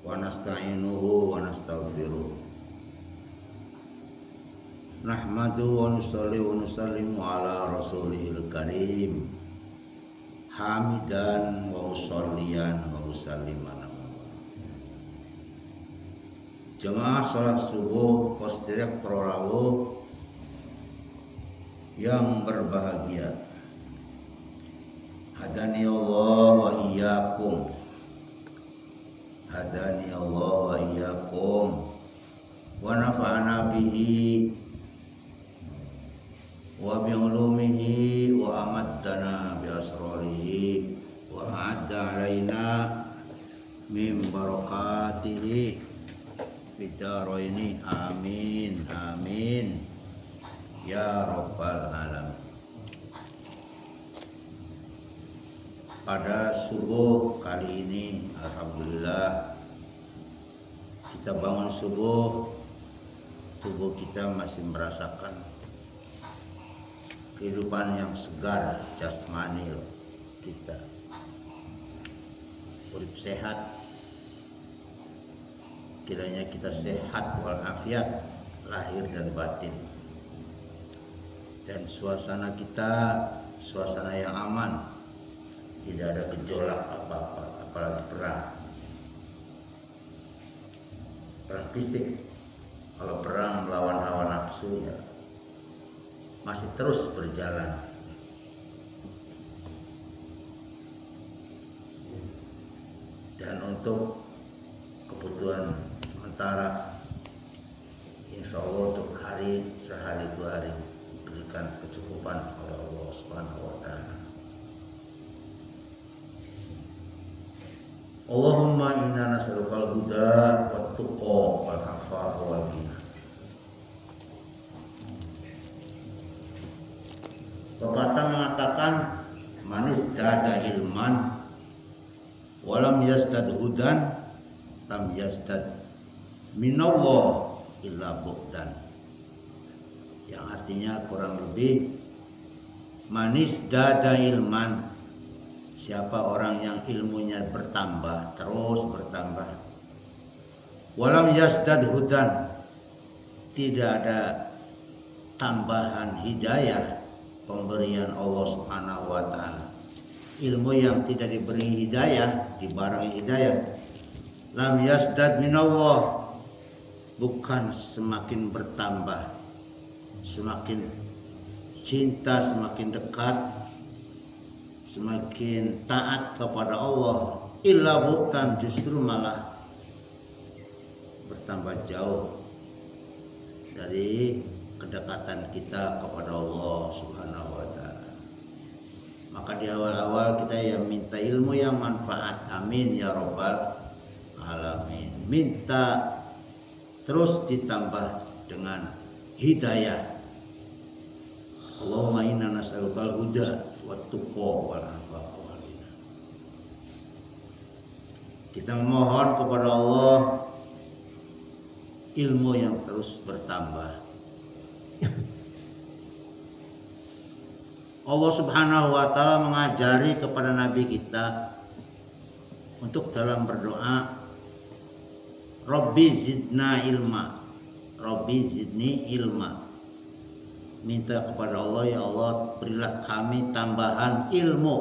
wa nasta'inuhu wa nastaghfiruh. Nahmadu wa nusalli wa nusallimu ala rasulihil karim. Hamidan wa usolliyan wa usalliman. Jemaah salat subuh Posdirek Prorawo yang berbahagia. Hadani Allah wa iyyakum. Hadani Allah wa iyyakum wa nafa'ana bihi wa bi'ulumihi wa amaddana bi asrarihi wa a'adda alaina min barakatihi bidaraini amin amin ya rabbal alamin. Pada subuh kali ini alhamdulillah kita bangun subuh, tubuh kita masih merasakan kehidupan yang segar jasmani kita, urip sehat. Kiranya kita sehat walafiat lahir dan batin, dan suasana kita suasana yang aman, tidak ada gejolak apa-apa, apalagi perang fisik. Kalau perang melawan hawa nafsu ya masih terus berjalan. Dan untuk kebutuhan sementara, insya Allah untuk hari sehari dua hari diberikan kecukupan oleh Allah Subhanahu wa Ta'ala. Allahumma inna nas'alukal huda wat tuqa wal afafa wal ghina. Pepatah mengatakan manis dada ilman walam yazdad hudan lam yazdad minallah illa bu'dan, yang artinya kurang lebih manis dada ilman, siapa orang yang ilmunya bertambah, terus bertambah, walam yazdad hudan, tidak ada tambahan hidayah, pemberian Allah Subhanahu wa Ta'ala. Ilmu yang tidak diberi hidayah, dibarengi hidayah, lam yazdad minallah, bukan semakin bertambah, semakin cinta, semakin dekat, semakin taat kepada Allah, illa bukan, justru malah bertambah jauh dari kedekatan kita kepada Allah Subhanahu wa Ta'ala. Maka di awal-awal kita yang minta ilmu yang manfaat, amin ya rabbal alamin. Minta terus ditambah dengan hidayah. Allahumma inna nas'alukal huda wat tuqa wal afafa wal ghina. Kita memohon kepada Allah ilmu yang terus bertambah. Allah Subhanahu wa Ta'ala mengajari kepada Nabi kita untuk dalam berdoa, Rabbi zidna ilma, Rabbi zidni ilma. Minta kepada Allah, ya Allah berilah kami tambahan ilmu.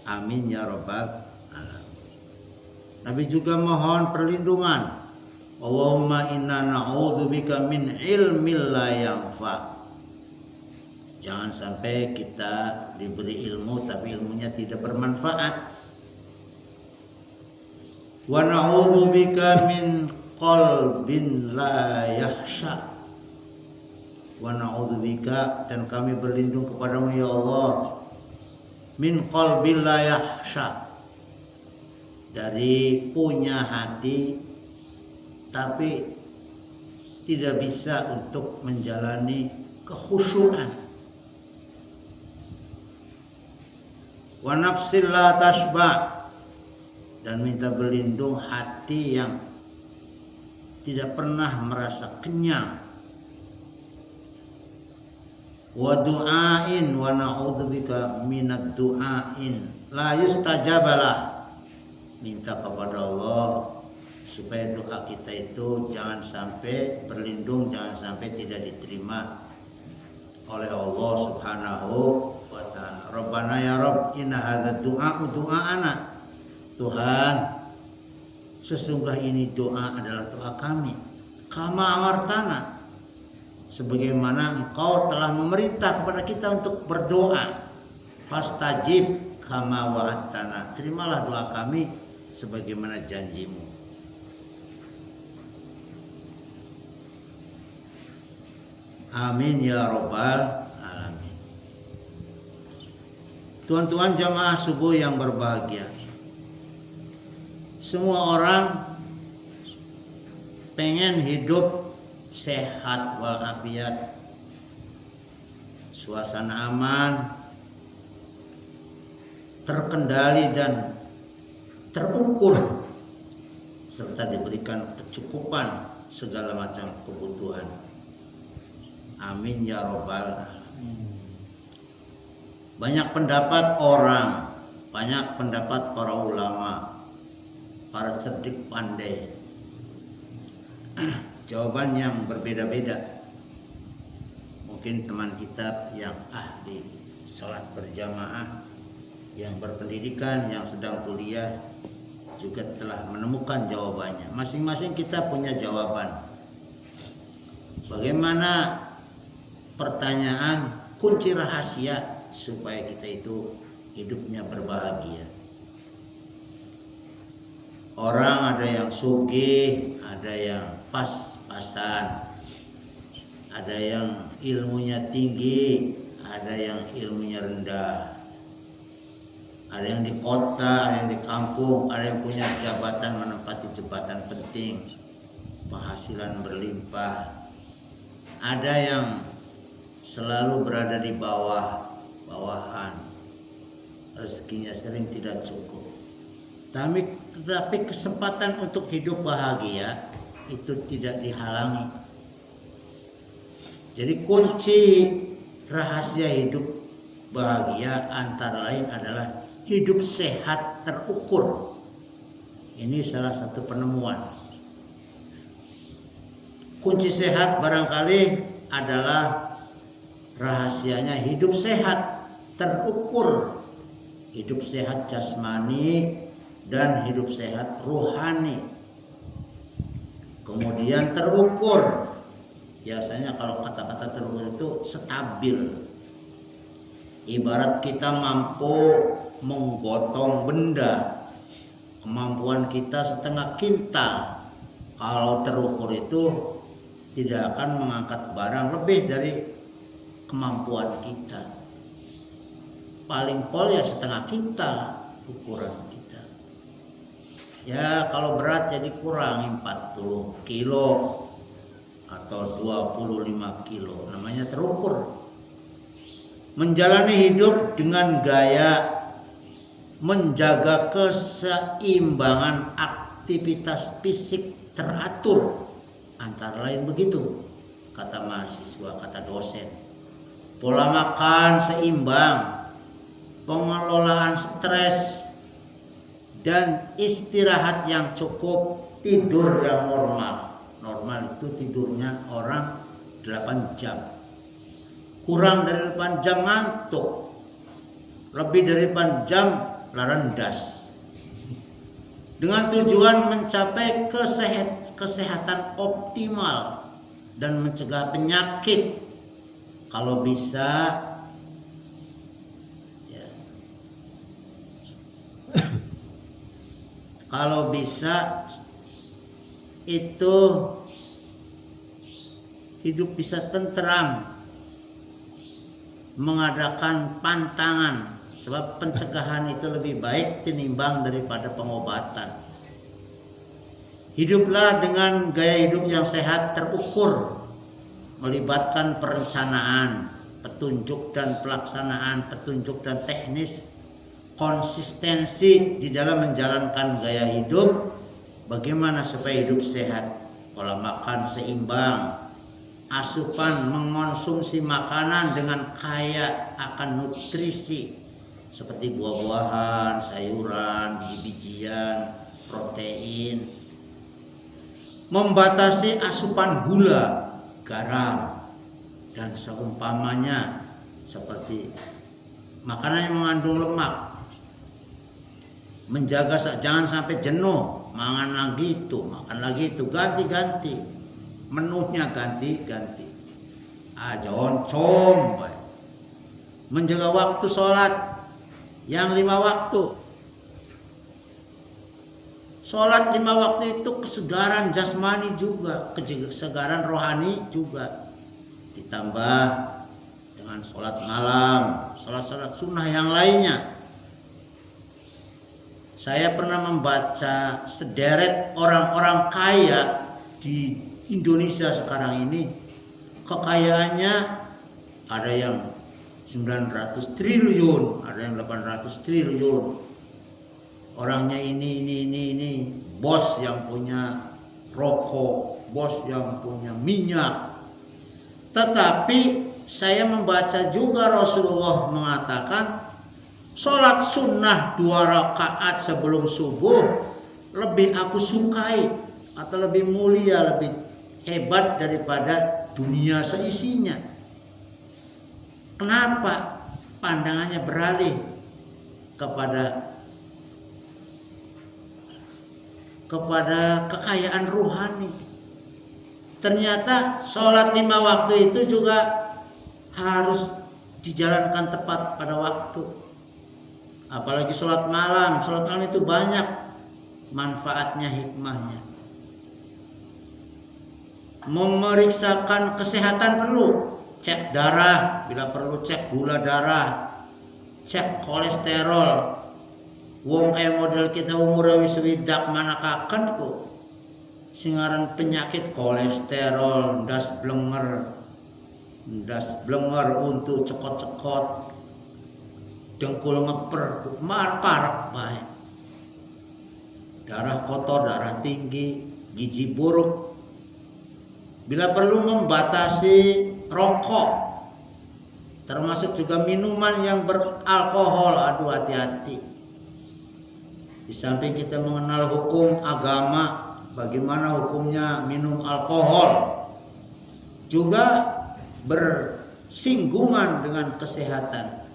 Amin ya rabbal alamin. Nabi juga mohon perlindungan, Allahumma inna na'udzubika min ilmin la yanfa. Jangan sampai kita diberi ilmu tapi ilmunya tidak bermanfaat. Wa na'udzubika min qalbin la yakhsha. Wa na'udzubika, dan kami berlindung kepadamu ya Allah, min qalbin la yakhsha, dari punya hati tapi tidak bisa untuk menjalani kekhusyuan. Wa nafsil la tashba, dan minta berlindung hati yang tidak pernah merasa kenyang. Wa du'ain, wa na'udzubika minad du'ain la yustajabalah, minta kepada Allah supaya doa kita itu jangan sampai berlindung, jangan sampai tidak diterima oleh Allah Subhanahu wa ta'ala. Rabbana ya Rabb, inna hadza du'ana. Tuhan, sesungguhnya ini doa adalah doa kami. Kama amartana, sebagaimana Engkau telah memerintah kepada kita untuk berdoa. Fastajib kama wa'adtana, terimalah doa kami sebagaimana janjimu. Amin ya Rabbal alamin. Tuan-tuan jamaah subuh yang berbahagia, semua orang pengen hidup sehat walafiat, suasana aman, terkendali dan terukur, serta diberikan kecukupan segala macam kebutuhan. Amin ya Rabbal alamin. Banyak pendapat orang, banyak pendapat para ulama, para cerdik pandai, jawaban yang berbeda-beda. Mungkin teman kita yang ahli sholat berjamaah, yang berpendidikan, yang sedang kuliah juga telah menemukan jawabannya. Masing-masing kita punya jawaban. Bagaimana pertanyaan kunci rahasia supaya kita itu hidupnya berbahagia? Orang ada yang sugih, ada yang pas-pasan, ada yang ilmunya tinggi, ada yang ilmunya rendah, ada yang di kota, ada yang di kampung, ada yang punya jabatan, menempati jabatan penting, penghasilan berlimpah, ada yang selalu berada di bawahan, rezekinya sering tidak cukup. Tetapi kesempatan untuk hidup bahagia itu tidak dihalangi. Jadi kunci rahasia hidup bahagia antara lain adalah hidup sehat terukur. Ini salah satu penemuan. Kunci sehat barangkali adalah rahasianya hidup sehat terukur, hidup sehat jasmani dan hidup sehat rohani. Kemudian terukur, biasanya kalau kata-kata terukur itu stabil. Ibarat kita mampu menggotong benda, kemampuan kita setengah kintal. Kalau terukur itu tidak akan mengangkat barang lebih dari kemampuan kita. Paling pol ya setengah kintal ukuran kita. Ya kalau berat jadi kurangi 40 kilo atau 25 kilo. Namanya terukur. Menjalani hidup dengan gaya menjaga keseimbangan aktivitas fisik teratur. Antara lain begitu kata mahasiswa, kata dosen. Pola makan seimbang, pengelolaan stres, dan istirahat yang cukup, tidur yang normal. Normal itu tidurnya orang 8 jam. Kurang dari 8 jam ngantuk. Lebih dari 8 jam larandas. Dengan tujuan mencapai kesehatan optimal dan mencegah penyakit. Kalau bisa ya, kalau bisa itu hidup bisa tentram, mengadakan pantangan, sebab pencegahan itu lebih baik tinimbang daripada pengobatan. Hiduplah dengan gaya hidup yang sehat terukur, melibatkan perencanaan, petunjuk dan pelaksanaan, petunjuk dan teknis, konsistensi di dalam menjalankan gaya hidup. Bagaimana supaya hidup sehat? Pola makan seimbang, asupan mengonsumsi makanan dengan kaya akan nutrisi seperti buah-buahan, sayuran, biji-bijian, protein. membatasi asupan gula, garam, dan seumpamanya seperti makanan yang mengandung lemak. Menjaga jangan sampai jenuh, makan lagi itu, ganti-ganti. Menunya ganti-ganti. Jangan combay. Menjaga waktu sholat yang 5 waktu. Sholat 5 waktu itu kesegaran jasmani juga, kesegaran rohani juga. Ditambah dengan sholat malam, sholat sunnah yang lainnya. Saya pernah membaca sederet orang-orang kaya di Indonesia sekarang ini. Kekayaannya ada yang 900 triliun, ada yang 800 triliun. Orangnya ini bos yang punya rokok, bos yang punya minyak. Tetapi saya membaca juga Rasulullah mengatakan sholat sunnah 2 rakaat sebelum subuh lebih aku sukai atau lebih mulia, lebih hebat daripada dunia seisinya. Kenapa pandangannya beralih kepada kekayaan rohani? Ternyata sholat 5 waktu itu juga harus dijalankan tepat pada waktu. Apalagi sholat malam itu banyak manfaatnya, hikmahnya. Memeriksakan kesehatan perlu, cek darah, bila perlu cek gula darah, cek kolesterol. Wong kayak model kita umur wis swidak manakaken kok. Singaran penyakit kolesterol, ndas blenger untuk cekot-cekot. Dengkul ngeper, parah baik. Darah kotor, darah tinggi, gizi buruk. Bila perlu membatasi rokok, termasuk juga minuman yang beralkohol. Aduh, hati-hati. Di samping kita mengenal hukum agama, bagaimana hukumnya minum alkohol, juga bersinggungan dengan kesehatan.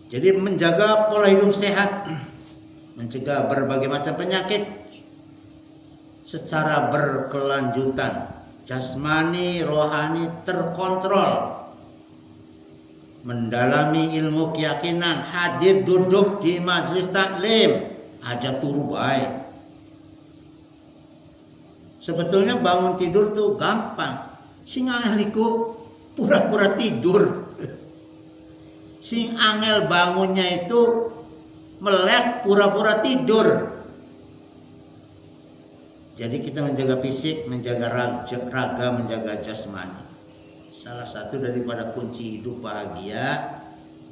Jadi menjaga pola hidup sehat, mencegah berbagai macam penyakit secara berkelanjutan, jasmani, rohani terkontrol, mendalami ilmu keyakinan, hadir duduk di majelis taklim, aja turu baik. Sebetulnya bangun tidur tuh gampang, sing angeliku pura-pura tidur. Sing angel bangunnya itu melek pura-pura tidur. Jadi kita menjaga fisik, menjaga raga, menjaga jasmani. Salah satu daripada kunci hidup bahagia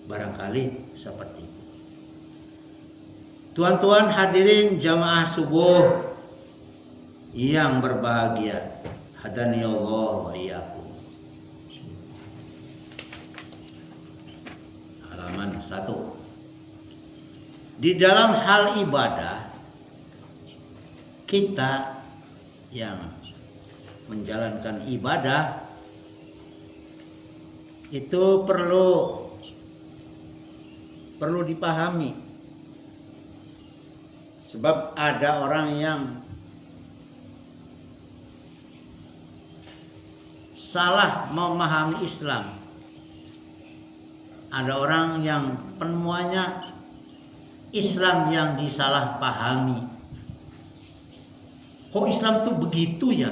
barangkali seperti itu. Tuan-tuan hadirin jamaah subuh yang berbahagia, hadani Allah wa iyyakum. Halaman 1. Di dalam hal ibadah, kita yang menjalankan ibadah itu perlu dipahami. Sebab ada orang yang salah memahami Islam. Ada orang yang penemuannya Islam yang disalahpahami. Kok Islam tuh begitu ya?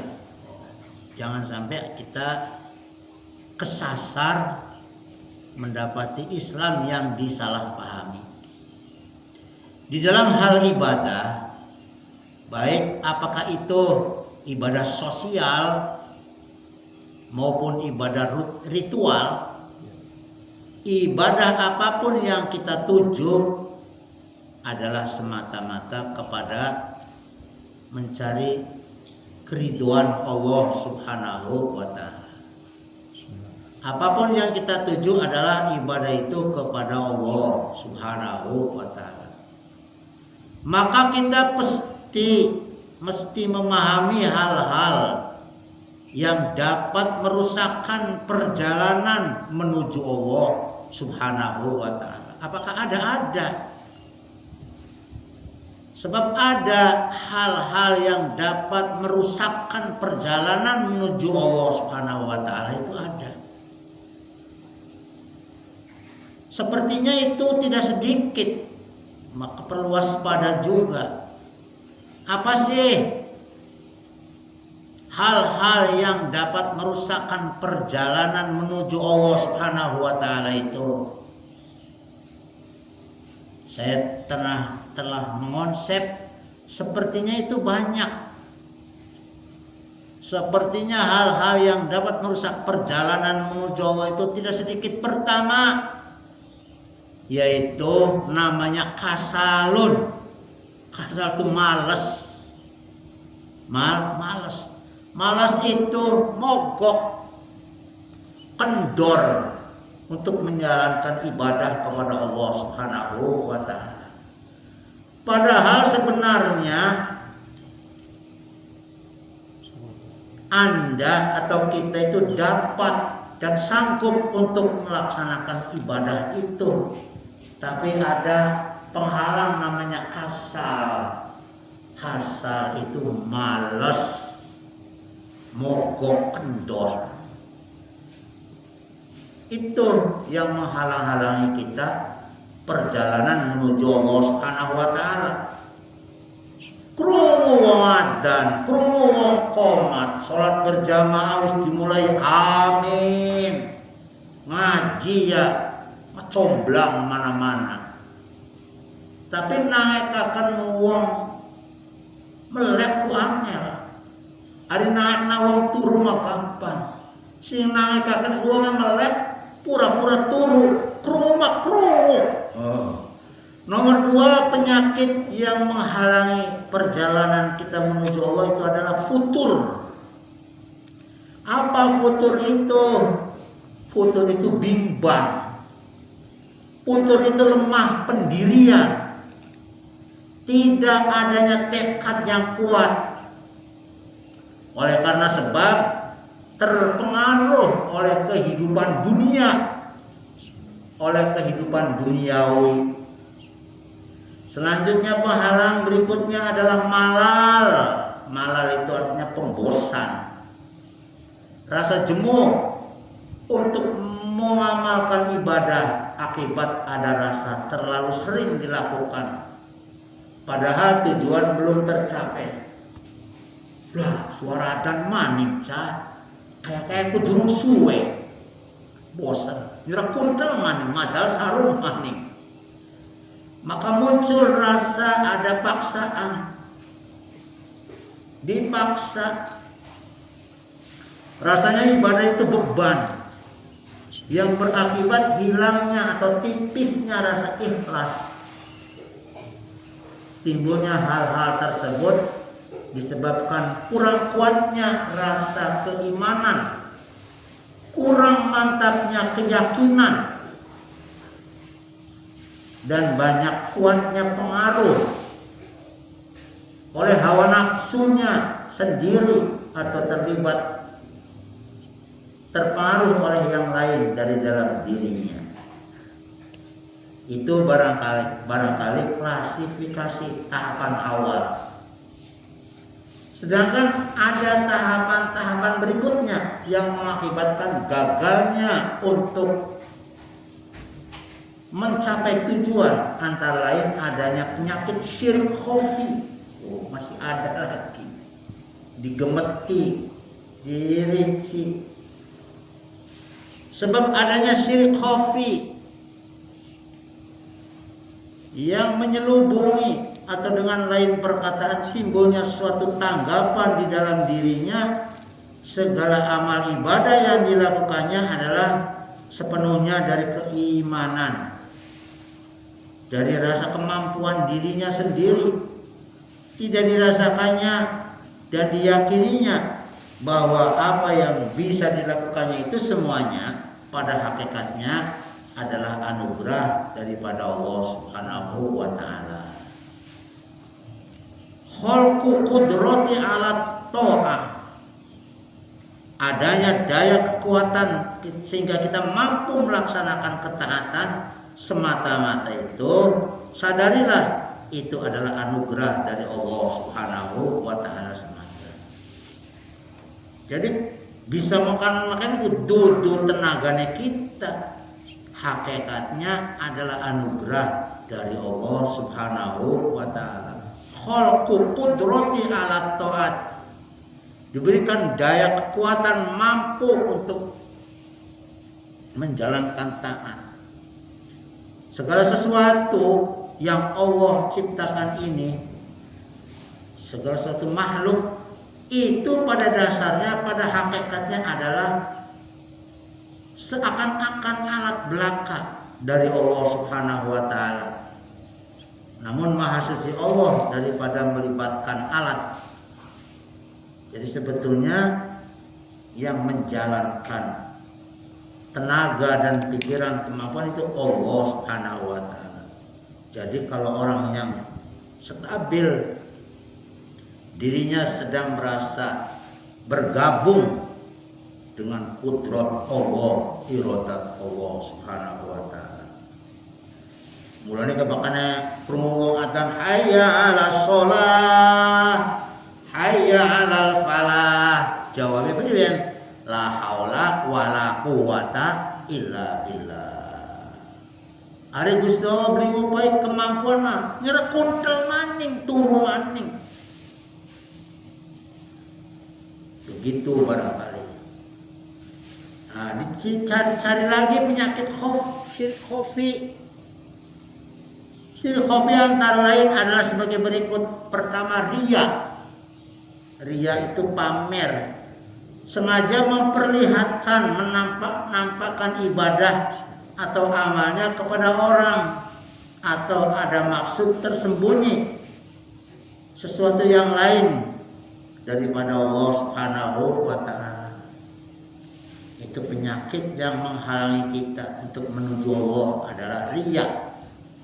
Jangan sampai kita kesasar mendapati Islam yang disalahpahami. Di dalam hal ibadah, baik apakah itu ibadah sosial maupun ibadah ritual, ibadah apapun yang kita tuju adalah semata-mata kepada mencari keriduan Allah Subhanahu wa ta'ala. Apapun yang kita tuju adalah ibadah itu kepada Allah Subhanahu wa ta'ala. Maka kita pasti mesti memahami hal-hal yang dapat merusakkan perjalanan menuju Allah Subhanahu wa ta'ala. Apakah ada? Sebab ada hal-hal yang dapat merusakkan perjalanan menuju Allah Subhanahu wa ta'ala, itu ada. Sepertinya itu tidak sedikit, maka perlu waspada juga. Apa sih hal-hal yang dapat merusakkan perjalanan menuju Allah Subhanahu wa ta'ala itu? Saya telah mengonsep, sepertinya itu banyak. Sepertinya hal-hal yang dapat merusak perjalanan menuju Allah itu tidak sedikit. Pertama, yaitu namanya kasalun. Kasal itu malas. Malas itu mogok, kendor untuk menjalankan ibadah kepada Allah Subhanahu wa ta'ala. Padahal sebenarnya Anda atau kita itu dapat dan sanggup untuk melaksanakan ibadah itu, tapi ada penghalang namanya kasal. Kasal itu malas, mogok, kendor. Itu yang menghalang-halangi kita perjalanan menuju Allah Subhanahu wa ta'ala. Krungu wong adzan, krungu wong qomat, salat berjamaah wis dimulai, amin. Ngaji ya comblang mana-mana. Tapi naikaken wong melek ku angel. Ari naikna wong turu mah gampang. Sing naikaken wong melek pura-pura turu, krungu. Nomor 2, penyakit yang menghalangi perjalanan kita menuju Allah itu adalah futur. Apa futur itu? Futur itu bimbang. Futur itu lemah pendirian. Tidak adanya tekad yang kuat. Oleh karena sebab terpengaruh oleh kehidupan dunia, oleh kehidupan duniawi. Selanjutnya penghalang berikutnya adalah malal. Malal itu artinya pembosan, rasa jemu untuk mengamalkan ibadah akibat ada rasa terlalu sering dilakukan, padahal tujuan belum tercapai. Lah, suara adzan maning cah, kayak durung suwe, bosan, nyerah kuntel maning, madal sarung maning. Maka muncul rasa ada paksaan, dipaksa. Rasanya ibadah itu beban yang berakibat hilangnya atau tipisnya rasa ikhlas. Timbulnya hal-hal tersebut disebabkan kurang kuatnya rasa keimanan, kurang mantapnya keyakinan, dan banyak kuatnya pengaruh oleh hawa nafsunya sendiri atau terpengaruh oleh yang lain dari dalam dirinya. Itu barangkali klasifikasi tahapan awal. Sedangkan ada tahapan-tahapan berikutnya yang mengakibatkan gagalnya untuk mencapai tujuan, antara lain adanya penyakit syirik khafi. Masih ada lagi, digemeti, dirinci. Sebab adanya syirik khafi yang menyelubungi, atau dengan lain perkataan timbulnya suatu tanggapan di dalam dirinya segala amal ibadah yang dilakukannya adalah sepenuhnya dari keimanan, dari rasa kemampuan dirinya sendiri. Tidak dirasakannya dan diyakininya bahwa apa yang bisa dilakukannya itu semuanya pada hakikatnya adalah anugerah daripada Allah Subhanahu wa ta'ala. khalqu qudrati ala ta'ah, adanya daya kekuatan sehingga kita mampu melaksanakan ketaatan semata-mata itu, sadarilah itu adalah anugerah dari Allah Subhanahu wa taala semata. Jadi bisa makan itu dudu tenaganya kita, hakikatnya adalah anugerah dari Allah Subhanahu wa taala. Khalqu qudrati ala ta'at, diberikan daya kekuatan mampu untuk menjalankan taat. Segala sesuatu yang Allah ciptakan ini, segala sesuatu makhluk itu pada dasarnya, pada hakikatnya adalah seakan-akan alat belaka dari Allah Subhanahu wa taala. Namun maha suci Allah daripada melibatkan alat. Jadi sebetulnya yang menjalankan tenaga dan pikiran kemampuan itu Allah Subhanahu wa taala. Jadi kalau orang yang stabil, dirinya sedang merasa bergabung dengan kudrat Allah, iradat Allah Subhanahu wa taala. Mulane kebakane krungu adzan hayya 'alas shalah, hayya 'alal falah. Jawabnya bener, la haula wala quwata illa billah. Ari Gusti Allah beri ngupai kemampuan mah ngerekuntel maning, turu maning. Begitu barangkali. Nah, dicari lagi penyakit syirik khafi. Syirik khafi antara lain adalah sebagai berikut. Pertama, riya. Riya itu pamer, sengaja memperlihatkan, menampakkan ibadah atau amalnya kepada orang, atau ada maksud tersembunyi sesuatu yang lain daripada Allah Subhanahu wa taala. Itu penyakit yang menghalangi kita untuk menuju Allah, adalah riya.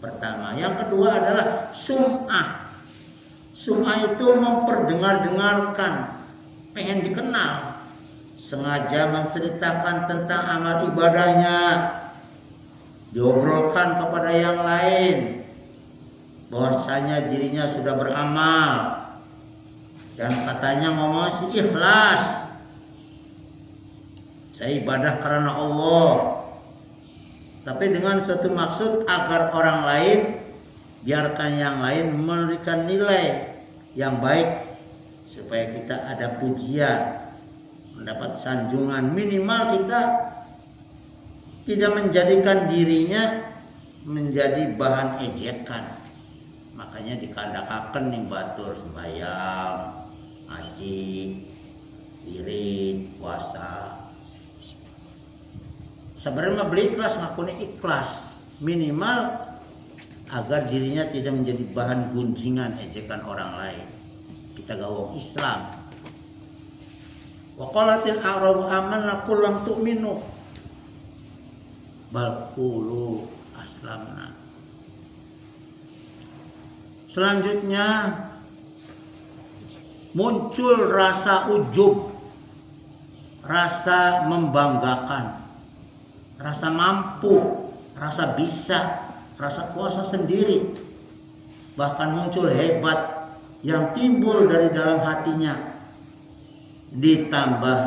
Pertama, yang kedua adalah sum'ah. Sum'ah itu memperdengar-dengarkan, pengen dikenal, sengaja menceritakan tentang amal ibadahnya, diobrolkan kepada yang lain bahwasanya dirinya sudah beramal dan katanya ngomong si ikhlas, saya ibadah karena Allah, tapi dengan suatu maksud agar orang lain, biarkan yang lain memberikan nilai yang baik supaya kita ada pujian, mendapat sanjungan. Minimal kita tidak menjadikan dirinya menjadi bahan ejekan. Makanya dikandakaken ning batur sembahyang, ngaji, wirid, puasa. Sebenarnya beli ikhlas, ngakuni ikhlas, minimal agar dirinya tidak menjadi bahan gunjingan, ejekan orang lain. Kita gawang Islam. Wa qalatil a'rabu amanna qul lam tu'minu bal qulu aslamna. Selanjutnya muncul rasa ujub, rasa membanggakan, rasa mampu, rasa bisa, rasa kuasa sendiri, bahkan muncul hebat yang timbul dari dalam hatinya, ditambah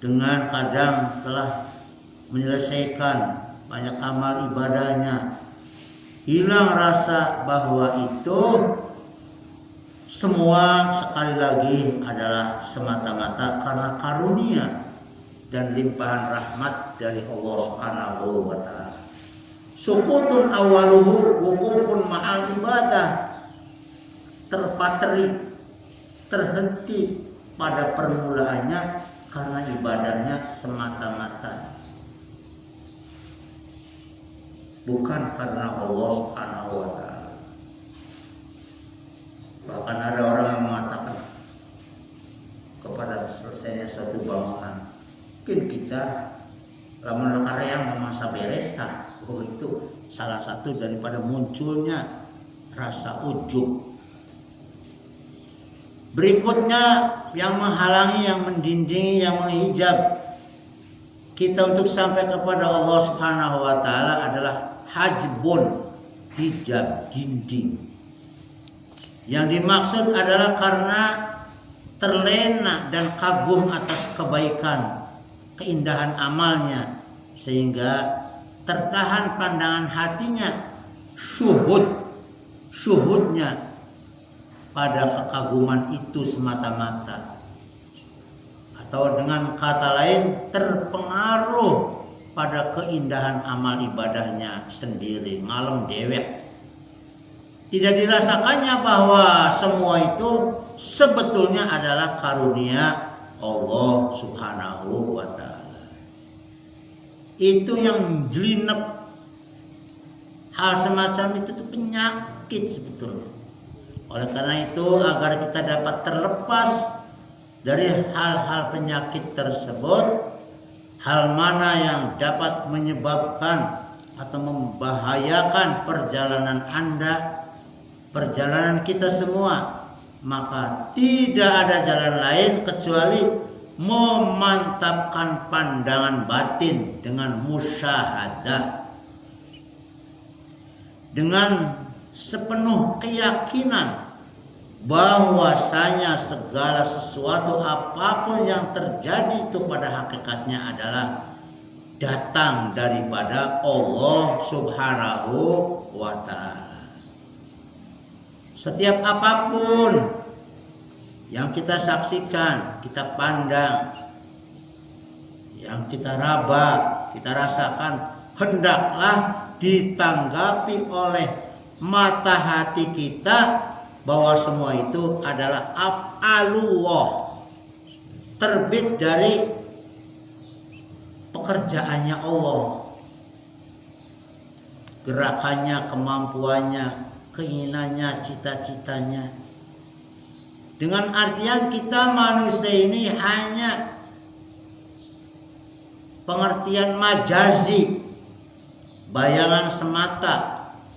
dengan kadang telah menyelesaikan banyak amal ibadahnya, hilang rasa bahwa itu semua sekali lagi adalah semata-mata karena karunia dan limpahan rahmat dari Allah Subhanahu wa taala. Sukutun awaluhu wukufun ma'al ibadah, terpatri, terhenti pada permulaannya karena ibadahnya semata-mata, bukan karena Allah Subhanahu wa taala. Bahkan ada orang yang mengatakan kepada selesainya suatu bangunan, mungkin kita lamun karya yang memasa beresa, itu salah satu daripada munculnya rasa ujub. Berikutnya yang menghalangi, yang mendindingi, yang menghijab kita untuk sampai kepada Allah Subhanahu wa taala adalah hajbun, hijab, dinding. Yang dimaksud adalah karena terlena dan kagum atas kebaikan, keindahan amalnya, sehingga tertahan pandangan hatinya, syuhudnya pada kekaguman itu semata-mata, atau dengan kata lain terpengaruh pada keindahan amal ibadahnya sendiri, ngalem dewek. Tidak dirasakannya bahwa semua itu sebetulnya adalah karunia Allah Subhanahu wa taala. Itu yang jelinep. Hal semacam itu penyakit sebetulnya. Oleh karena itu, agar kita dapat terlepas dari hal-hal penyakit tersebut, hal mana yang dapat menyebabkan atau membahayakan perjalanan Anda, perjalanan kita semua, maka tidak ada jalan lain kecuali memantapkan pandangan batin dengan musyahadah, dengan sepenuh keyakinan bahwasanya segala sesuatu apapun yang terjadi itu pada hakikatnya adalah datang daripada Allah Subhanahu wa taala. Setiap apapun yang kita saksikan, kita pandang, yang kita raba, kita rasakan, hendaklah ditanggapi oleh mata hati kita bahwa semua itu adalah af'alullah, terbit dari pekerjaannya Allah, gerakannya, kemampuannya, keinginannya, cita-citanya. Dengan artian kita manusia ini hanya pengertian majazi, bayangan semata,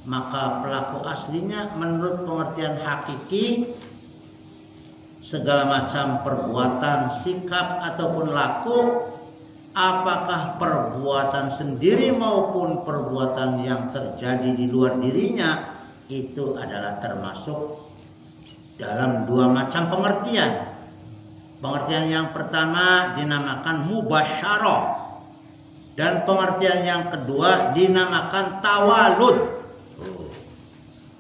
maka pelaku aslinya menurut pengertian hakiki segala macam perbuatan, sikap ataupun laku, apakah perbuatan sendiri maupun perbuatan yang terjadi di luar dirinya, itu adalah termasuk dalam dua macam pengertian. Pengertian yang pertama dinamakan mubasyarah, dan pengertian yang kedua dinamakan tawalud.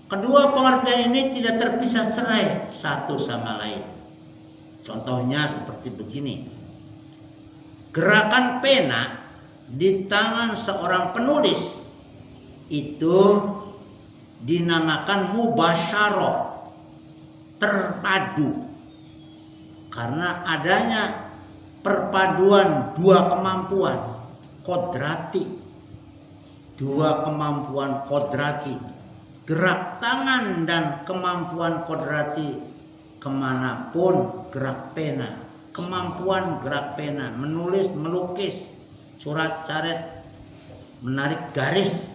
Kedua pengertian ini tidak terpisah cerai satu sama lain. Contohnya seperti begini. Gerakan pena di tangan seorang penulis itu dinamakan mubasyarah, terpadu. Karena adanya perpaduan dua kemampuan kodrati. Dua kemampuan kodrati. Gerak tangan dan kemampuan kodrati kemanapun gerak pena. Kemampuan gerak pena, menulis, melukis, surat caret, menarik garis.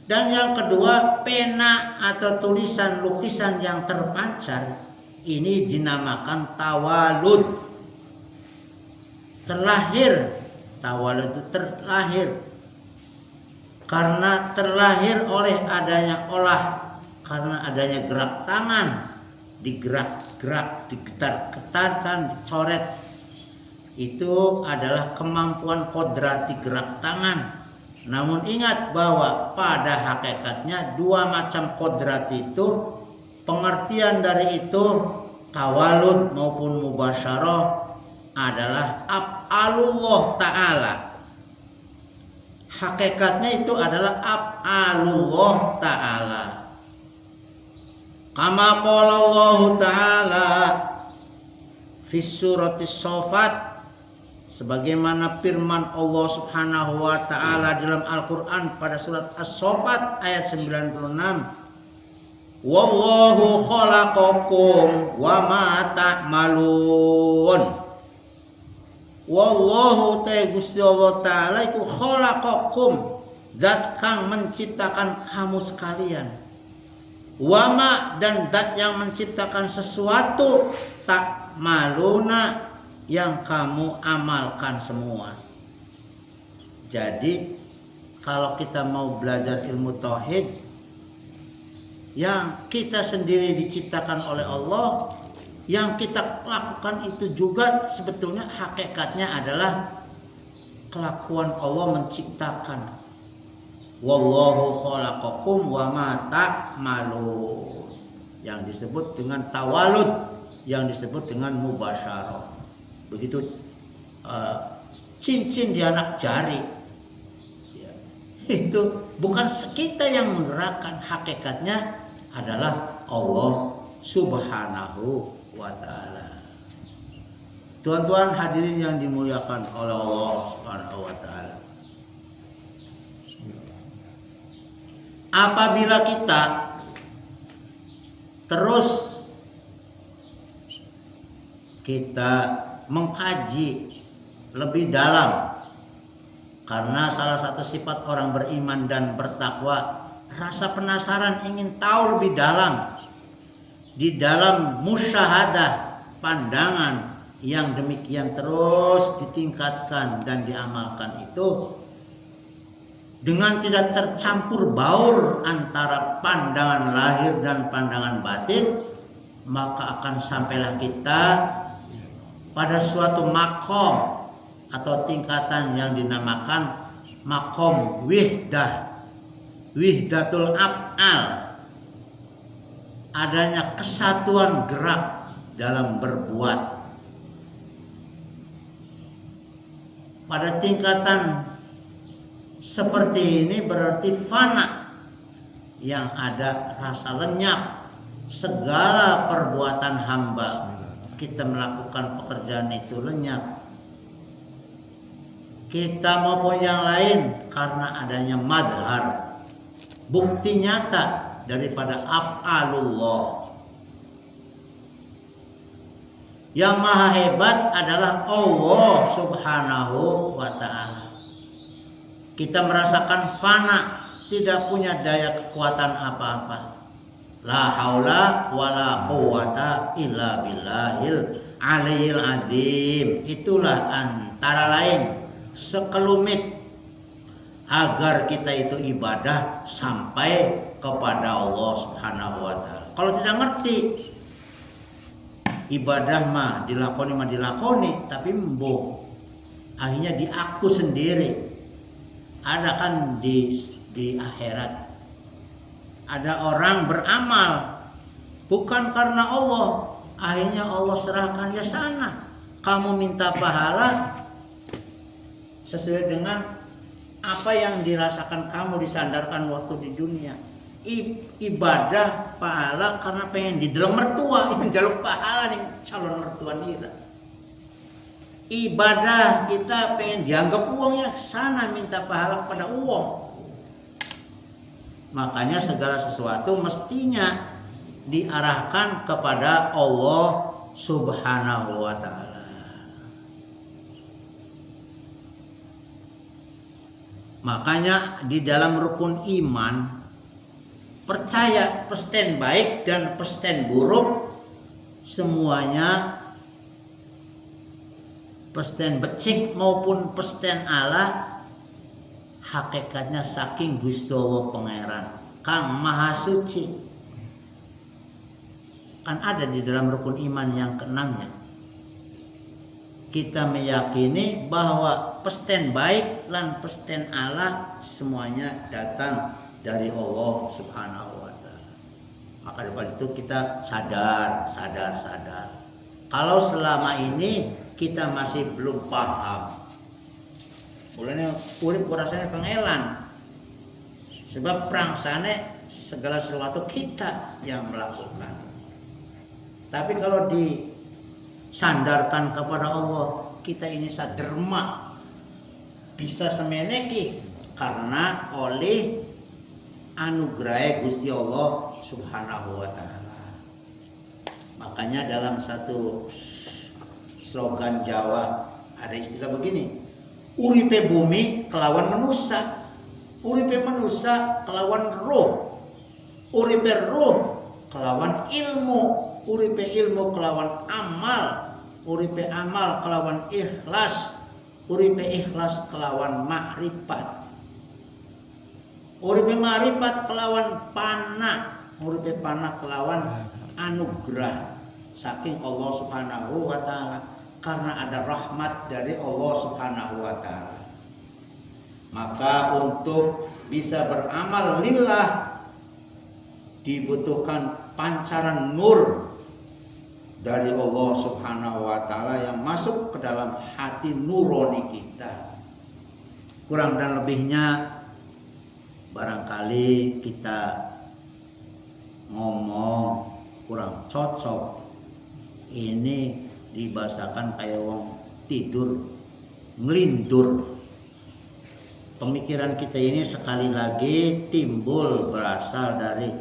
Dan yang kedua, pena atau tulisan lukisan yang terpancar, ini dinamakan tawalud. Terlahir, tawalud itu terlahir. Karena terlahir oleh adanya karena adanya gerak tangan, digerak-gerak, digetar-getarkan, dicoret. Itu adalah kemampuan kodrati gerak tangan. Namun ingat bahwa pada hakikatnya dua macam kodrat itu, pengertian dari itu tawalud maupun mubasyarah adalah af'alullah ta'ala. Hakikatnya itu adalah af'alullah ta'ala. Kama qala Allah ta'ala fi suratis Shafat, sebagaimana firman Allah Subhanahu wa taala dalam Al-Qur'an pada surat As-Shafat ayat 96. Wallahu khalaqakum wa ma ta'malun. Wallahu ta'ala Gusti Allah taala itu khalaqakum, zat kang menciptakan kamu sekalian. wama dan zat yang menciptakan sesuatu tak maluna yang kamu amalkan semua. Jadi kalau kita mau belajar ilmu tauhid yang kita sendiri diciptakan oleh Allah, yang kita lakukan itu juga sebetulnya hakikatnya adalah kelakuan Allah menciptakan. Wallahu khalaqakum wa ma ta'malun, yang disebut dengan tawalud, yang disebut dengan mubasyarah. Begitu cincin di anak jari ya, itu bukan kita yang menggerakkan, hakikatnya adalah Allah Subhanahu wa ta'ala. Tuan-tuan hadirin yang dimuliakan oleh Allah Subhanahu wa ta'ala, apabila kita terus mengkaji lebih dalam, karena salah satu sifat orang beriman dan bertakwa rasa penasaran, ingin tahu lebih dalam. Di dalam musyahadah, pandangan yang demikian terus ditingkatkan dan diamalkan itu dengan tidak tercampur baur antara pandangan lahir dan pandangan batin, maka akan sampailah kita pada suatu makom atau tingkatan yang dinamakan makom wihdatul af'al, adanya kesatuan gerak dalam berbuat. Pada tingkatan seperti ini berarti fana, yang ada rasa lenyap segala perbuatan hamba. Kita melakukan pekerjaan itu lenyap, kita maupun yang lain, karena adanya madhar, bukti nyata daripada af'alullah. Yang maha hebat adalah Allah Subhanahu wa ta'ala. Kita merasakan fana, tidak punya daya kekuatan apa-apa. La haula wala quwata illa billahil aliyil azim. Itulah antara lain sekelumit agar kita itu ibadah sampai kepada Allah Subhanahu wa ta'ala. Kalau tidak ngerti, ibadah mah dilakoni, tapi mboh akhirnya di aku sendiri. Ada kan di akhirat ada orang beramal bukan karena Allah, akhirnya Allah serahkan, ya sana kamu minta pahala sesuai dengan apa yang dirasakan kamu, disandarkan waktu di dunia. Ibadah pahala karena pengen dideleng mertua, yang jaluk pahala nih calon mertua nira. Ibadah kita pengen dianggap uang, ya sana minta pahala kepada uang. Makanya segala sesuatu mestinya diarahkan kepada Allah Subhanahu wa ta'ala. Makanya di dalam rukun iman, percaya pesten baik dan pesten buruk semuanya, pesten becik maupun pesten ala, hakikatnya saking Gusti Allah Pangeran Kang Maha Suci. Kan ada di dalam rukun iman yang keenamnya, kita meyakini bahwa pesten baik dan pesten ala semuanya datang dari Allah Subhanahu wa ta'ala. Maka daripada itu kita sadar. Kalau selama ini kita masih belum paham, mulanya urip rasanya kengelan, sebab prangsane segala sesuatu kita yang melakukan. Tapi kalau disandarkan kepada Allah, kita ini saderma, bisa semeneki karena oleh anugerah Gusti Allah Subhanahu wa ta'ala. Makanya dalam satu slogan Jawa ada istilah begini, uripe bumi kelawan manusia, uripe manusia kelawan roh, uripe roh kelawan ilmu, uripe ilmu kelawan amal, uripe amal kelawan ikhlas, uripe ikhlas kelawan makrifat, uripe makrifat kelawan panah, uripe panah kelawan anugerah saking Allah Subhanahu wa taala, karena ada rahmat dari Allah Subhanahu wa taala. Maka untuk bisa beramal lillah dibutuhkan pancaran nur dari Allah Subhanahu wa taala yang masuk ke dalam hati nurani kita. Kurang dan lebihnya barangkali kita ngomong kurang cocok. Ini dibahasakan kayak wong tidur ngelindur. Pemikiran kita ini sekali lagi timbul berasal dari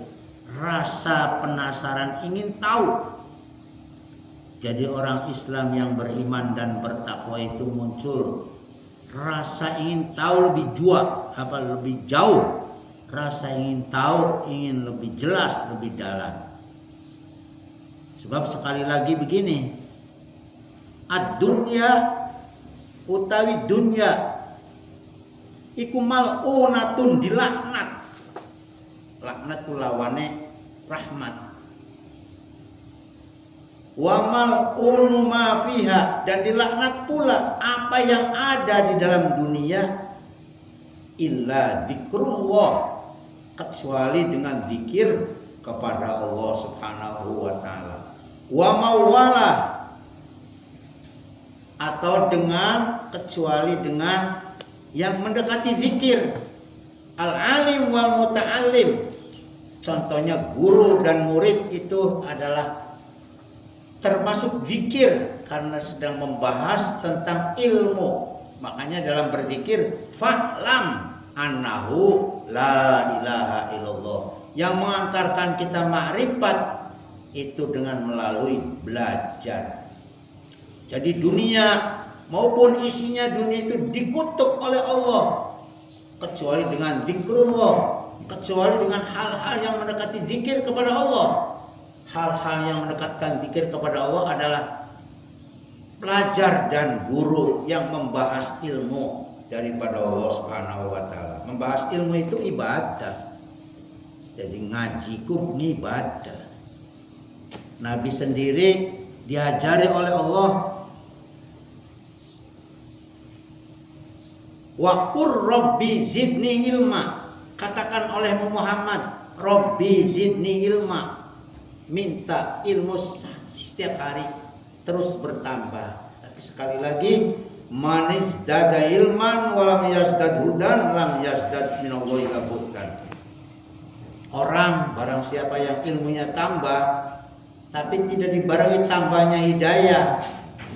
rasa penasaran ingin tahu. Jadi orang Islam yang beriman dan bertakwa itu muncul rasa ingin tahu lebih lebih jauh, rasa ingin tahu, ingin lebih jelas, lebih dalam. Sebab sekali lagi begini, ad-dunya utawi dunya iku mal'unatun, dilaknat. Laknat itu lawane rahmat. Wa mal'unu ma fiha, dan dilaknat pula apa yang ada di dalam dunia, illa dzikrullah, kecuali dengan zikir kepada Allah Subhanahu wa taala. Wa mawala, atau kecuali dengan yang mendekati zikir, al-alim wal muta'allim. Contohnya guru dan murid itu adalah termasuk zikir karena sedang membahas tentang ilmu. Makanya dalam berzikir, fa'lam annahu la ilaha illallah, yang mengantarkan kita makrifat itu dengan melalui belajar. Jadi dunia maupun isinya dunia itu dikutuk oleh Allah kecuali dengan zikrullah, kecuali dengan hal-hal yang mendekati zikir kepada Allah. Hal-hal yang mendekatkan zikir kepada Allah adalah pelajar dan guru yang membahas ilmu daripada Allah Subhanahu wa taala. Membahas ilmu itu ibadah. Jadi ngaji ku ibadah. Nabi sendiri diajari oleh Allah, wa qur rabbi zidni ilma. Katakan oleh Muhammad, rabbi zidni ilma. Minta ilmu setiap hari terus bertambah. Tapi sekali lagi, manis dada ilman walam yazdad hudan lam yazdad minallahi labudan. Orang barang siapa yang ilmunya tambah tapi tidak dibarengi tambahnya hidayah,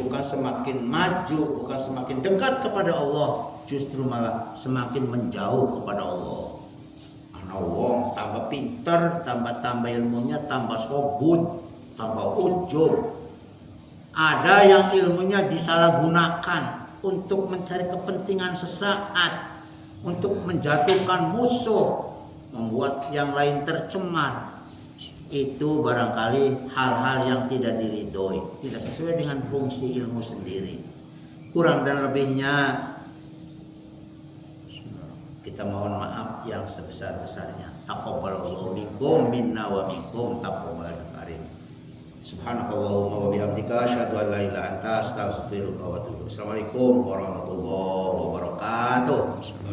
bukan semakin maju, bukan semakin dekat kepada Allah, justru malah semakin menjauh kepada Allah. Ana wong tambah pinter, tambah ilmunya, tambah sobut, tambah ujub. Ada yang ilmunya disalahgunakan untuk mencari kepentingan sesaat, untuk menjatuhkan musuh, membuat yang lain tercemar. Itu barangkali hal-hal yang tidak diridhoi, tidak sesuai dengan fungsi ilmu sendiri. Kurang dan lebihnya kita mohon maaf yang sebesar-besarnya. Taqabbalallahu minkum minna wa minkum taqabbalan karim. Subhanakallahumma wa bihamdika asyhadu an la ilaha illa anta astaghfiruka wa atubu ilaik. Assalamualaikum warahmatullahi wabarakatuh.